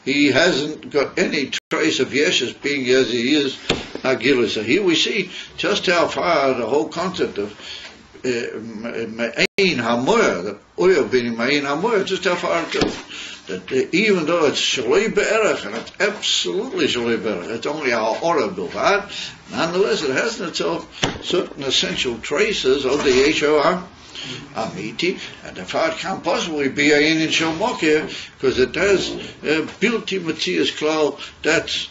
he hasn't got any trace of yeshas being as he is agila. So here we see just how far the whole concept of me'ein hamoyer, the oil being me'ein hamoyer, just how far it goes. That even though it's shalei be'erach, and it's absolutely shalei be'erach, it's only a ha'ora bilvad, nonetheless it has in itself certain essential traces of the yeshua amiti, and therefore it can't possibly be a inyan shel moker, because it has bilti matzias klal. That's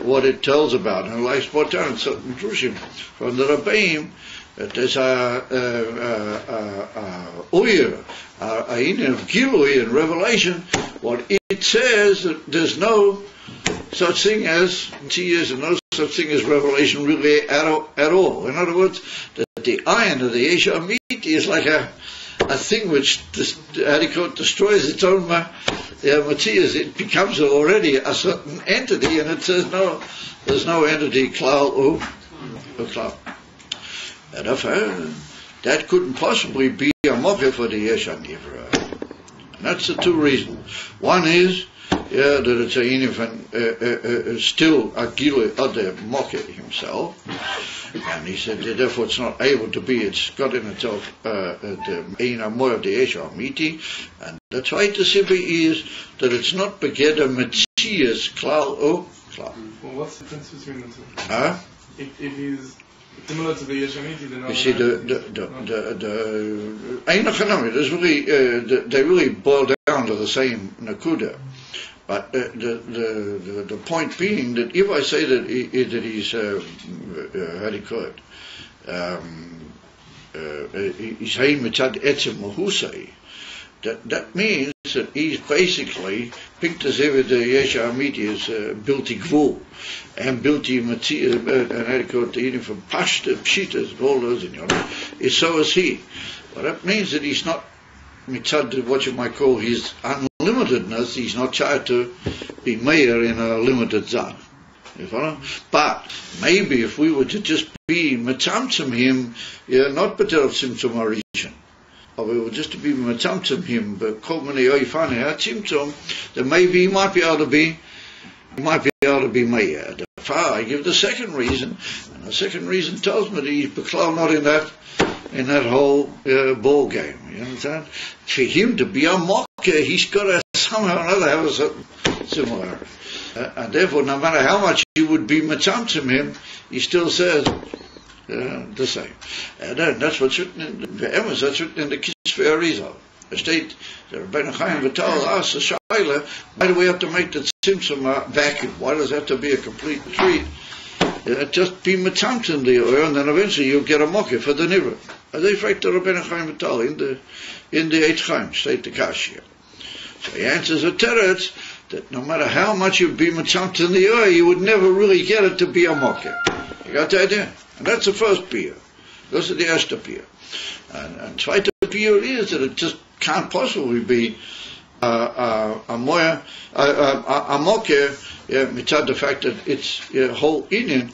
what it tells about. And like Spotan, certain drushim from the Rabbeim, that there's a uyer, a inyan of gilui in Revelation. What it says, that there's no such thing as tears and no such thing as revelation really at all. In other words, that the iron of the yesh amiti is like a thing which destroys its own materials. It becomes already a certain entity, and it says no, there's no entity klal or klal. And that couldn't possibly be a mocker for the Yesh HaNivra. And that's the two reasons. One is, that it's a still a Gile Ode mocker himself. And he said, therefore it's not able to be, it's got in itself the Eina Moy of the Yesh HaMiti. And the zweite Sibbe is that it's not begeder Metzias Klal o Klal. Well, what's the difference between the two? If he's similar to the Yesh HaMiti, then you see, the they really boil down to the same Nakuda. But the point being that if I say that he's how do you call it? He's Hein Mitzad Etzem Mahusai. That means that he's basically picked as ever the Yesh HaMiti is Bilti Gvul and Bilti Matzi and how do you call it, eating from Pashta, Pshitas, and all those in your is so is he. But that means that he's not Mitzad, what you might call his unlimitedness, he's not trying to be mayor in a limited zone. You follow? But maybe if we were to just be Mitzamtzim him, not B'terov Tzimtzum Arishan, or we were just to be Mitzamtzim him, but Kol Mini Oifane HaTzimtzum, then maybe he might be able to be mayor. Therefore, I give the second reason, and the second reason tells me that he's B'klal not in that whole ball game. You understand? For him to be a mocker, he's got to somehow or another have a certain similarity. And therefore, no matter how much he would be mitzamtzim him, he still says the same. And then that's what's written in the Emes, that's written in the Kislev Arizal. The state, the Rabbeinu Chaim Vital asks the Shaila, why do we have to make the tzimtzum vacuum? Why does it have to be a complete retreat? Just be mitzamtzim the oil, and then eventually you'll get a mocker for the nivra. And they fight the Rabbeinu Chaim Vital in the Eitz Chaim, state the Kashia. So he answers a teretz that no matter how much you be mitzamtzim the oil, you would never really get it to be a mocker. You got the idea? And that's the first beer. Those are the erste beer. And zweite beer is that it just can't possibly be a mocker, mitzad the fact that its whole inyan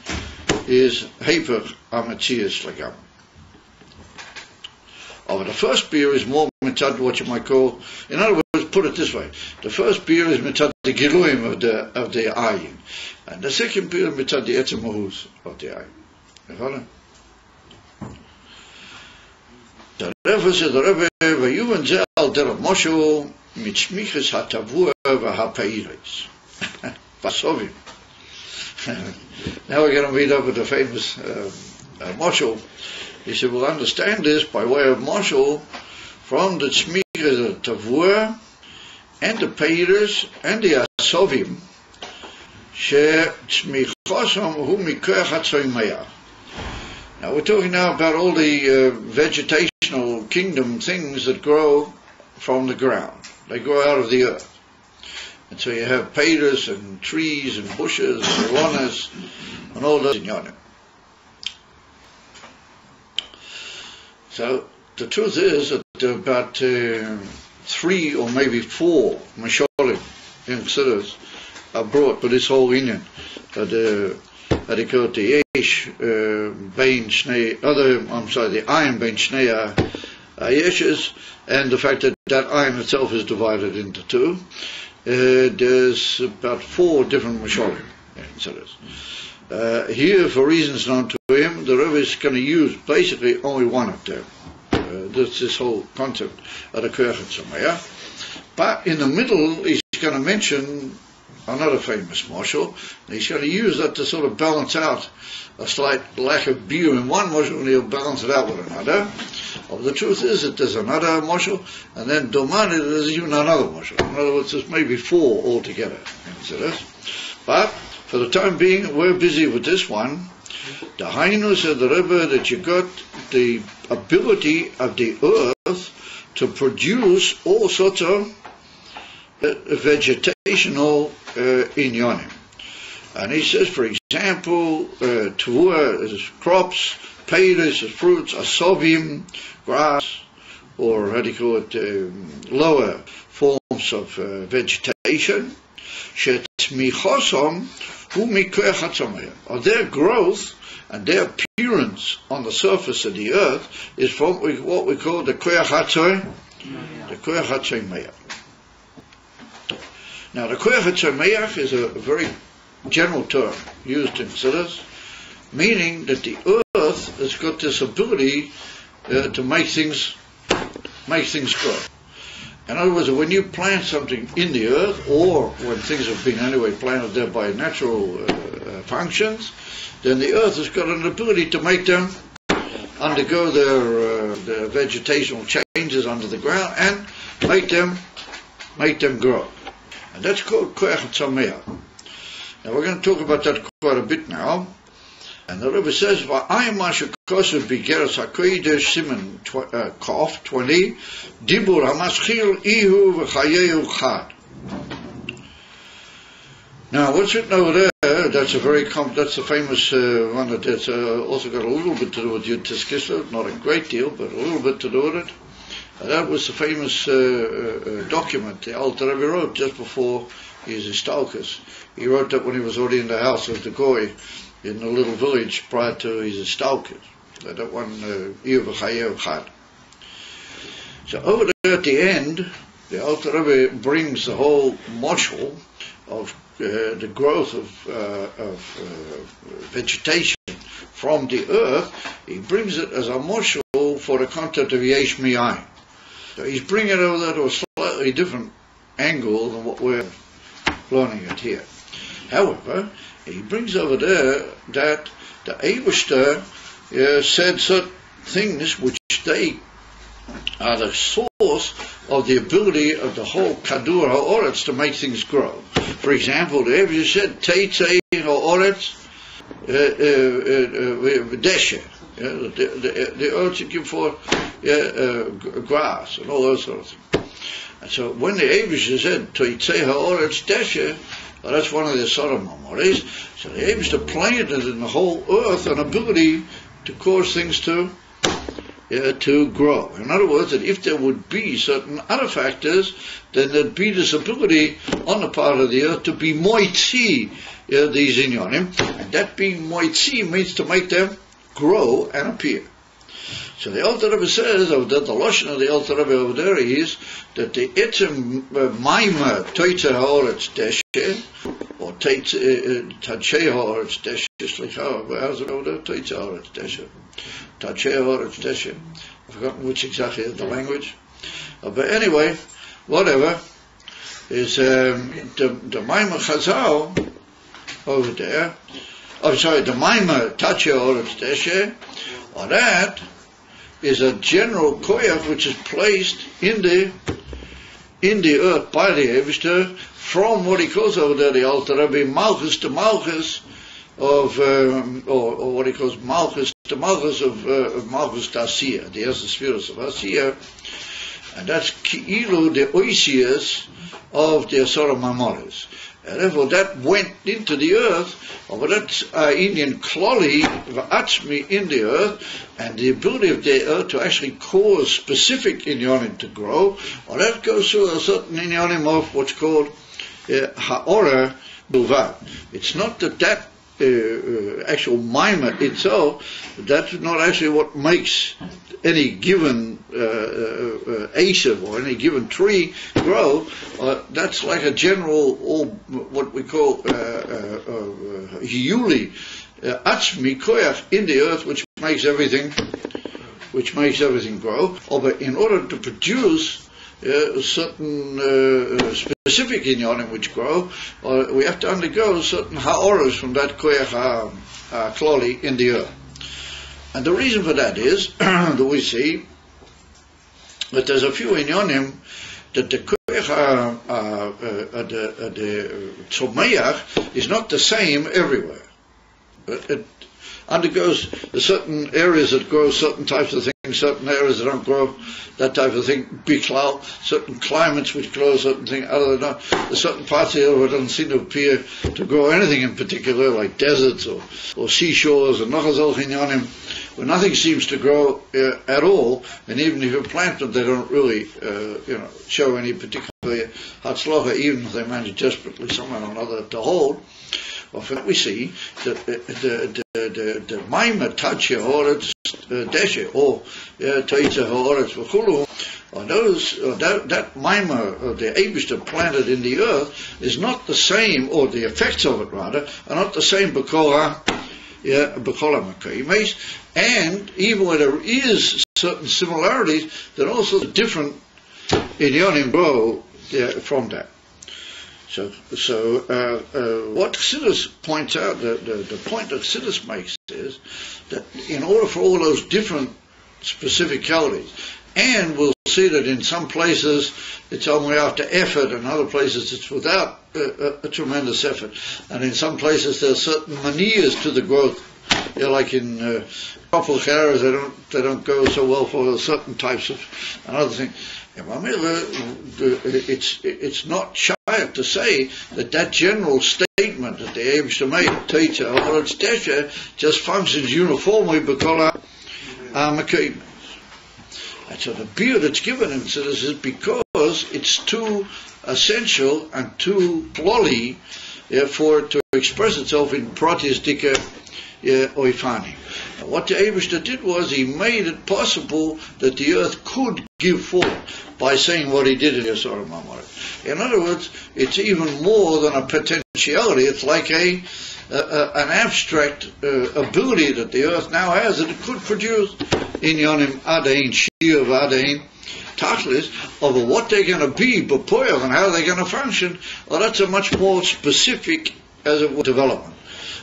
is heper amatzias lagam. Or the first beer is more mitzad what you might call, in other words, put it this way: the first beer is mitzad the giluim of the ayin, and the second beer is mitzad the etzem mahus of the ayin. You follow? The Rebbe said, the Rebbe, v'yuven ze al derech Moshe mit shmiches hatavua v'hapeiris. Vasovim. Now we're going to meet up with the famous Moshe. He said, we'll understand this by way of Moshe from the shmiches hatavua and the peiris and the asovim she shmichosom hu mikoach hatzoim mayach. Now we're talking now about all the vegetational kingdom things that grow from the ground. They grow out of the earth. And so you have peiros and trees and bushes and lonas and all those in yonder. So the truth is that about 3 or maybe 4 masholim in Chassidus are brought for this whole Inyan. They call it the Yesh Bein Shnei, the Ayin Bein Shnei Yeshes, and the fact that Ayin itself is divided into 2. There's about 4 different Masholim. Here, for reasons known to him, the Rebbe is going to use basically only one of them. That's this whole concept of the Koyachet Sameach. But in the middle, he's going to mention another famous Moshel. He's going to use that to sort of balance out a slight lack of beer in one Moshel, and he'll balance it out with another. Well, the truth is that there's another Moshel, and then Domani there's even another Moshel. In other words, there's maybe 4 altogether. But for the time being, we're busy with this one. The Hainu said the Rebbe that you got the ability of the earth to produce all sorts of vegetational inyanim. And he says, for example, tavua is crops, peiros is fruits, asovim, grass, or how do you call it, lower forms of vegetation. Shetzmichosam tzmichosom hu mikoach hatzomea. Or their growth and their appearance on the surface of the earth is from what we call the koach hatzomeah. The koach hatzomeah. Now, the koach hatzomeah is a very general term used in Chassidus, meaning that the earth has got this ability to make things grow. In other words, when you plant something in the earth, or when things have been anyway planted there by natural functions, then the earth has got an ability to make them undergo their vegetational changes under the ground and make them grow. And that's called koach hatzomeah. Now we're going to talk about that quite a bit now. And the Rebbe says, "Va'ayim mashu kosev b'geras hakodesh siman kof 20 dibur hamaschil ihu v'chayehu chad." Now, what's written over there? That's the famous one that's also got a little bit to do with Kislev, not a great deal, but a little bit to do with it. That was the famous document the Alter Rebbe wrote just before his istalkus. He wrote that when he was already in the house of the Goy in a little village prior to his istalkus. That one, Ihu v'chayehu chad. So over there at the end, the Alter Rebbe brings the whole moshel of the growth of vegetation from the earth. He brings it as a moshel for the concept of yesh mi'ayin. So he's bringing it over there to a slightly different angle than what we're learning it here. However, he brings over there that the Eibishter said certain things which they are the source of the ability of the whole Kadur HaOretz to make things grow. For example, the Eibishter said, Teitzei HaOretz Deshe. The earth should give forth grass and all those sort of things. And so when the Eibishter said, Teitzei HaOretz Deshe, well, that's one of the Sodom memories. So the Eibishter planted in the whole earth an ability to cause things to grow. In other words, that if there would be certain other factors, then there'd be this ability on the part of the earth to be moitzi these inyonim, and that being moitzi means to make them grow and appear. So the Alter Rebbe says, the lashon of the Alter Rebbe over there is that the etzem maima toitze ha'oretz deshe, or tachei ha'oretz deshe, how's it over there? Toitze ha'oretz deshe, tachei ha'oretz deshe. I've forgotten which exactly is the language. But anyway, whatever, is the maima chazal over there, the maima tachei ha'oretz deshe, or that is a general koyach which is placed in the earth by the Eibishter from what he calls over there the Alter Rebbe Malchus to Malchus of or what he calls Malchus to Malchus of Malchus to Asiya, the Esser Spheres of Asiya, and that's Ki'ilu the Oisias of the Asara Mamoris. And therefore that went into the earth, but that's Indian kloli v'atzmi in the earth, and the ability of the earth to actually cause specific inyonim to grow, or that goes through a certain inyonim of what's called ha'ora bilvad. It's not that actual maima itself, that's not actually what makes any given ashev or any given tree grow. That's like a general, what we call hiyuli, atzmi koyach in the earth, which makes everything grow. But in order to produce certain specific inyonim which grow, we have to undergo certain ha'oros from that koyach kloli in the earth. And the reason for that is that we see that there's a few inyonim that the koyach the tzomeach is not the same everywhere. It undergoes certain areas that grow certain types of things, certain areas that don't grow that type of thing, biklal, certain climates which grow certain thing, other than that, there's certain parts of the earth where it doesn't seem to appear to grow anything in particular, like deserts or seashores and nachazol chinyonim, where nothing seems to grow at all, and even if you plant them, they don't really, show any particular Hatzlacha, even if they manage desperately somehow or another to hold. Well, for that we see that the Maima Tachi Haaretz Deshe or Teitze Haaretz V'chulu, or that Maima of the Eibishter planted in the earth is not the same, or the effects of it rather, are not the same B'kola Makaimes, and even where there is certain similarities, there are also different Inyonim grow from that. So what Chassidus points out, the point that Chassidus makes is that in order for all those different specificalities, and we'll see that in some places it's only after effort, and other places it's without a tremendous effort, and in some places there are certain manias to the growth. Like in couple of areas, they don't go so well for certain types of another thing. It's not shy to say that general statement that the Eibishter made, Teitze Haaretz Deshe, just functions uniformly because Makayim. And so the beer that's given him to this is because it's too essential and too plolly for it to express itself in Pratis Dika Oifani. What the Eibishter did was he made it possible that the earth could give forth by saying what he did in Yesod HaMamorim. In other words, it's even more than a potentiality. It's like an abstract ability that the earth now has, that it could produce in Yonim Adain, Shir Adain, Tachlis, over what they're going to be, B'poyel, and how they're going to function. Well, that's a much more specific, as it were, development.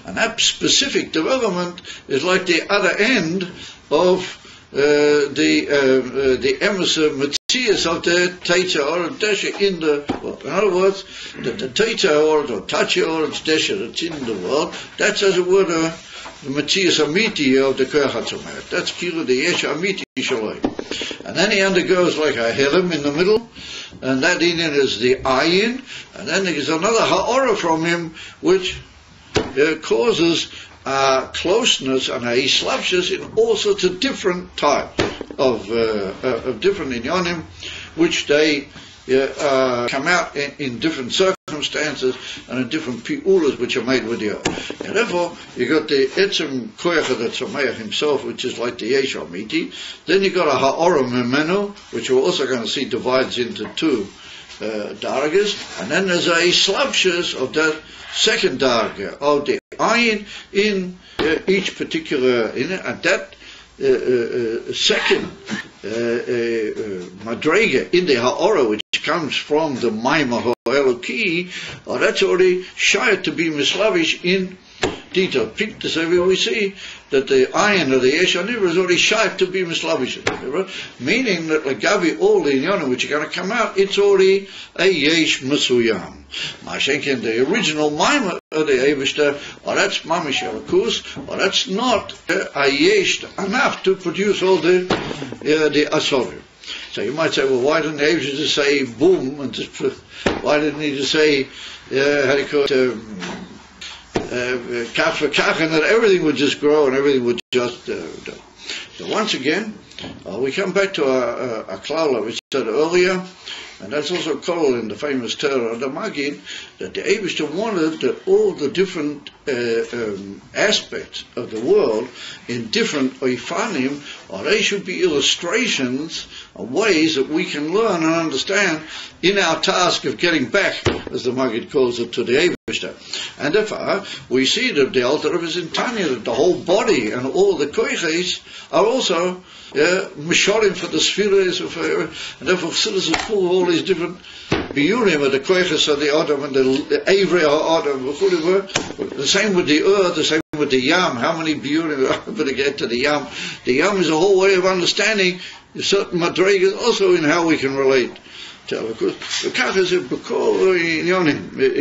And that specific development is like the other end of the emissary Matthias of the Teitze Haaretz Deshe in the world. In other words, the Teitze Haaretz or Tachi Haaretz Deshe that's in the world, that's as it were the Matthias Amiti of the Koach HaTzomeach. That's Kilo the Yesh Amiti Shaloi. And then he undergoes like a Helem in the middle, and that in it is the Ayin, and then there's another Ha'ora from him which causes closeness and islavshus in all sorts of different types of different inyanim, which they come out in different circumstances and in different pi'ulas which are made with the earth. And therefore, you got the etzem koyach of the Tzomeach himself, which is like the Yesh Amiti. Then you got a ha'ora memenu, which we're also going to see divides into two dargas, and then there's a islavshus of that second darga of the ayin in each particular and that second madrega in the ha'ora, which comes from the Maimah Eloki, that's already shy to be mislavish in detail. This we see that the ayin of the Yesh Aniv is already shy to be mislavish, meaning that Gavi all the inyanim which are going to come out, it's already a Yesh Mesuyam. Mashenkin, the original Maimah of the Eibishter, or that's Mamish Elakus, or that's not a Yesh enough to produce all the Asorim. So you might say, well, why didn't the Eibishter just say boom, and just, why didn't he just say, how do you call it, kach for kach, and that everything would just grow and everything would just do. So once again, we come back to a klala which said earlier, and that's also called in the famous Torah of the Magid, that the Eibishter wanted that all the different aspects of the world in different oifanim, or they should be illustrations of ways that we can learn and understand in our task of getting back, as the Magid calls it, to the Eibishter. And therefore, we see that the Alter Rebbe is in Tanya, that the whole body and all the koiches are also mishorim for the spheres, and therefore Chassidus is full of all these different biyurim of the koiches of the Adam and the Avery of Adam. The same with the earth, the same with the Yam. How many biyurim are going to get to the Yam? The Yam is a whole way of understanding certain madrigas also in how we can relate. If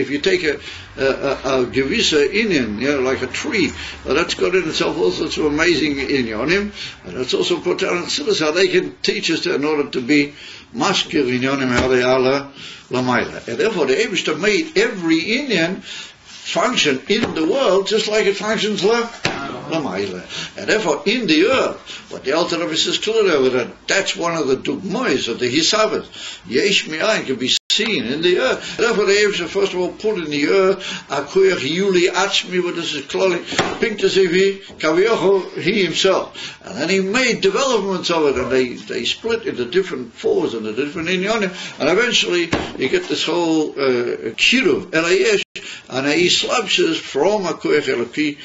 you take a gevisa inyan, like a tree, that's got in itself all sorts of amazing inyanim, and that's also put down in Chassidus how they can teach us in order to be maskir inyanim, how they are lamayla. And therefore the Eibishter made every inyan function in the world just like it functions lamayla. And therefore in the earth, what the Alter Rebbe says clearly over that, that's one of the dugmois of the Hisavet. Yesh mi'ayin can be seen in the earth. Therefore the Eibster first of all put in the earth a koyach yuli atzmi, what this is called, pink as if he himself. And then he made developments of it, and they split into different fours and the different inyonim, and eventually you get this whole kiruv, elayesh, and he slapses from a koyach eloki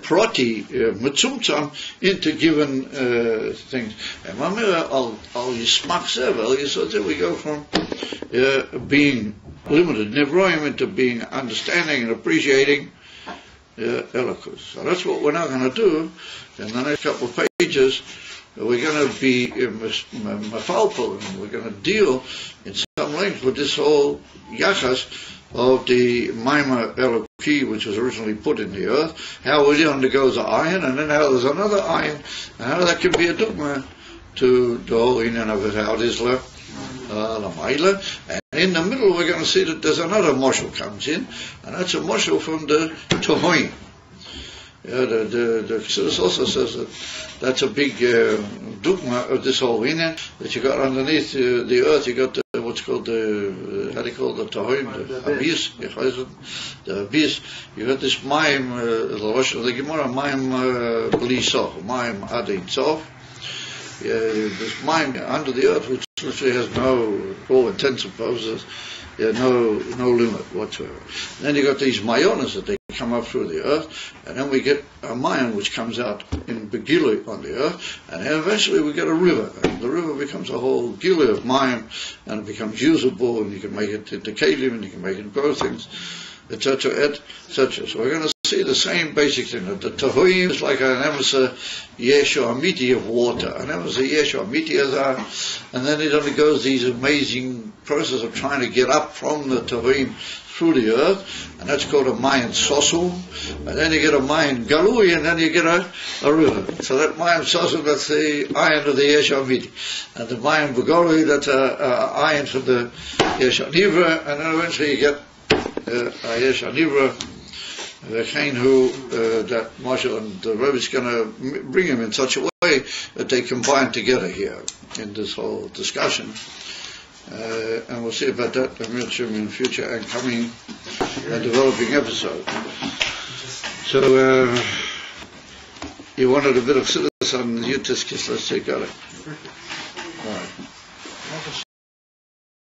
proti mitzumtzam into given things. And al yismach zevel, we go from being limited nevroim into being understanding and appreciating elokus. So that's what we're now going to do. In the next couple of pages, we're going to be mafalpal, and we're going to deal in some length with this whole yachas of the Maima Eloki, which was originally put in the earth, how it undergoes an iron, and then how there's another iron, and how that can be a dogma to the whole inyan of it, how it is la maila. And in the middle we're going to see that there's another moshel comes in, and that's a moshel from the Tohoim. The Kislev also says that that's a big dogma of this whole inyan, that you got underneath the earth, you got what's called the, how do you call it, the Tohoim, the abyss, the abyss. You got this Maim, the Rosh of the Gemara, Maim Bli Sof, Maim Adin Sof. This Maim under the earth, which literally has no, for all intents and purposes, no limit whatsoever. And then you got these mayonas that they come up through the earth, and then we get a mayon which comes out in Begili on the earth, and then eventually we get a river, and the river becomes a whole gili of mayon, and it becomes usable, and you can make it into kelim, and you can make it grow things, etc., etc. So we're going to see the same basic thing, that the Tohoim is like an emissary yeshu amiti of water, an emissary yeshu amiti azar, and then it undergoes these amazing process of trying to get up from the Tohoim through the earth, and that's called a Mayan Sosum, and then you get a Mayan Galui, and then you get a river. So that Mayan Sosum, that's the iron of the Yeshu Amiti, and the Mayan Bugoli, that's a iron from the Yeshu Nivra, and then eventually you get a Yeshu Nivra, the Chain who that Moshe and the Rebbe is going to bring him in such a way that they combine together here in this whole discussion. And we'll see about that in future and coming developing episode. So you wanted a bit of citizen, you just Kislev, so you got it. All right.